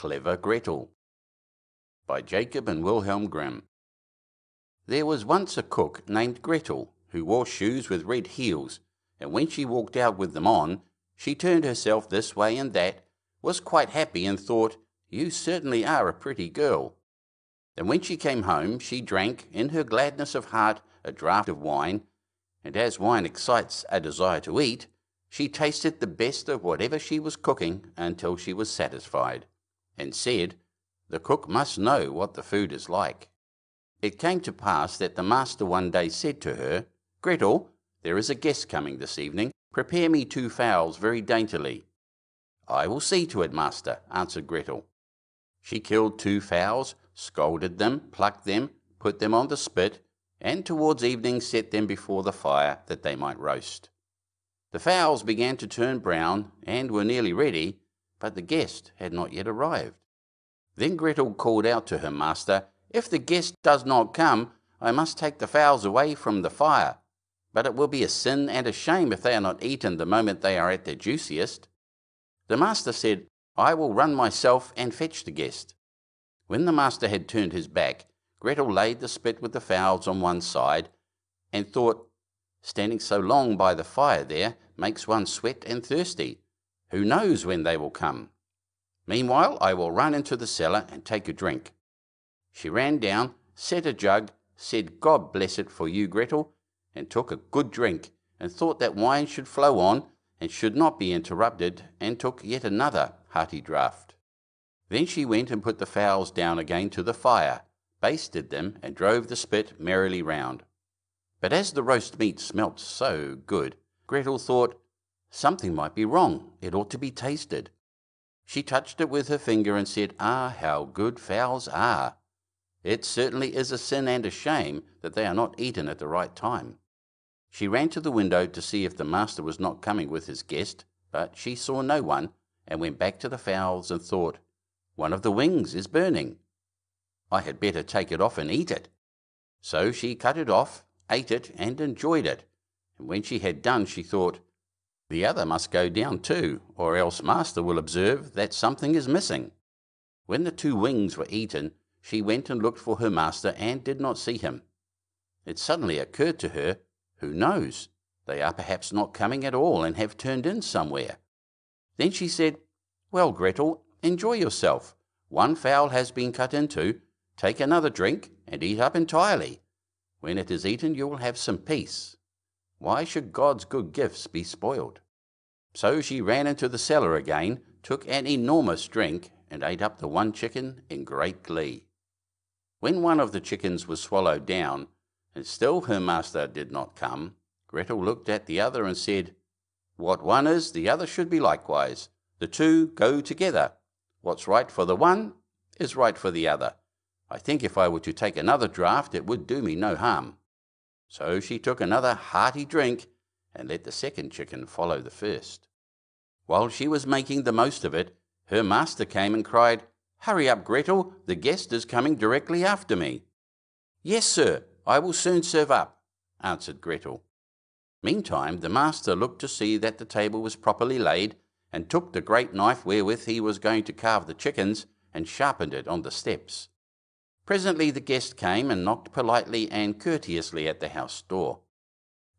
Clever Gretel, by Jacob and Wilhelm Grimm. There was once a cook named Gretel, who wore shoes with red heels, and when she walked out with them on, she turned herself this way and that, was quite happy, and thought, "You certainly are a pretty girl." And when she came home, she drank, in her gladness of heart, a draught of wine, and as wine excites a desire to eat, she tasted the best of whatever she was cooking until she was satisfied, and said, "The cook must know what the food is like." It came to pass that the master one day said to her, "Gretel, there is a guest coming this evening. Prepare me 2 fowls very daintily." "I will see to it, master," answered Gretel. She killed 2 fowls, scalded them, plucked them, put them on the spit, and towards evening set them before the fire that they might roast. The fowls began to turn brown and were nearly ready, but the guest had not yet arrived. Then Gretel called out to her master, "If the guest does not come, I must take the fowls away from the fire, but it will be a sin and a shame if they are not eaten the moment they are at their juiciest." The master said, "I will run myself and fetch the guest." When the master had turned his back, Gretel laid the spit with the fowls on one side, and thought, "Standing so long by the fire there makes one sweat and thirsty. Who knows when they will come? Meanwhile I will run into the cellar and take a drink." She ran down, set a jug, said, "God bless it for you, Gretel," and took a good drink, and thought that wine should flow on and should not be interrupted, and took yet another hearty draught. Then she went and put the fowls down again to the fire, basted them, and drove the spit merrily round. But as the roast meat smelt so good, Gretel thought, something might be wrong, it ought to be tasted. She touched it with her finger and said, "Ah, how good fowls are! It certainly is a sin and a shame that they are not eaten at the right time." She ran to the window to see if the master was not coming with his guest, but she saw no one, and went back to the fowls and thought, "One of the wings is burning. I had better take it off and eat it." So she cut it off, ate it, and enjoyed it, and when she had done she thought, "The other must go down too, or else master will observe that something is missing." When the 2 wings were eaten, she went and looked for her master and did not see him. It suddenly occurred to her, who knows, they are perhaps not coming at all and have turned in somewhere. Then she said, "Well, Gretel, enjoy yourself. 1 fowl has been cut into. Take another drink and eat up entirely. When it is eaten you will have some peace. Why should God's good gifts be spoiled?" So she ran into the cellar again, took an enormous drink, and ate up the 1 chicken in great glee. When one of the chickens was swallowed down, and still her master did not come, Gretel looked at the other and said, "What one is, the other should be likewise. The 2 go together. What's right for the one is right for the other. I think if I were to take another draught, it would do me no harm." So she took another hearty drink, and let the second chicken follow the first. While she was making the most of it, her master came and cried, "Hurry up, Gretel, the guest is coming directly after me." "Yes, sir, I will soon serve up," answered Gretel. Meantime the master looked to see that the table was properly laid, and took the great knife wherewith he was going to carve the chickens, and sharpened it on the steps. Presently the guest came and knocked politely and courteously at the house door.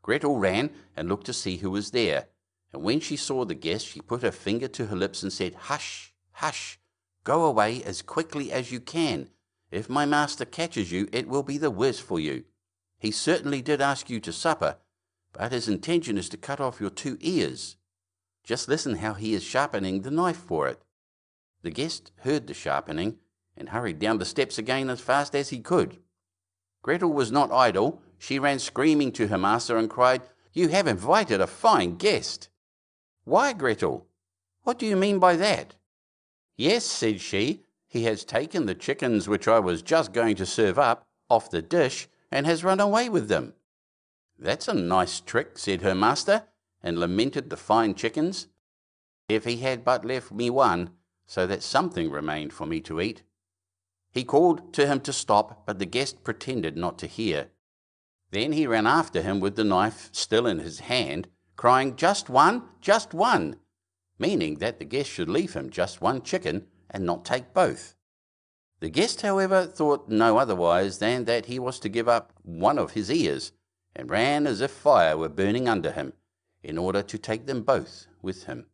Gretel ran and looked to see who was there, and when she saw the guest she put her finger to her lips and said, "Hush, hush, go away as quickly as you can. If my master catches you, it will be the worse for you. He certainly did ask you to supper, but his intention is to cut off your 2 ears. Just listen how he is sharpening the knife for it." The guest heard the sharpening, and hurried down the steps again as fast as he could. Gretel was not idle. She ran screaming to her master and cried, "You have invited a fine guest." "Why, Gretel, what do you mean by that?" "Yes," said she, "he has taken the chickens which I was just going to serve up off the dish, and has run away with them." "That's a nice trick," said her master, and lamented the fine chickens. "If he had but left me 1, so that something remained for me to eat." He called to him to stop, but the guest pretended not to hear. Then he ran after him with the knife still in his hand, crying, "Just one, meaning that the guest should leave him just 1 chicken and not take both. The guest, however, thought no otherwise than that he was to give up one of his ears, and ran as if fire were burning under him, in order to take them both with him.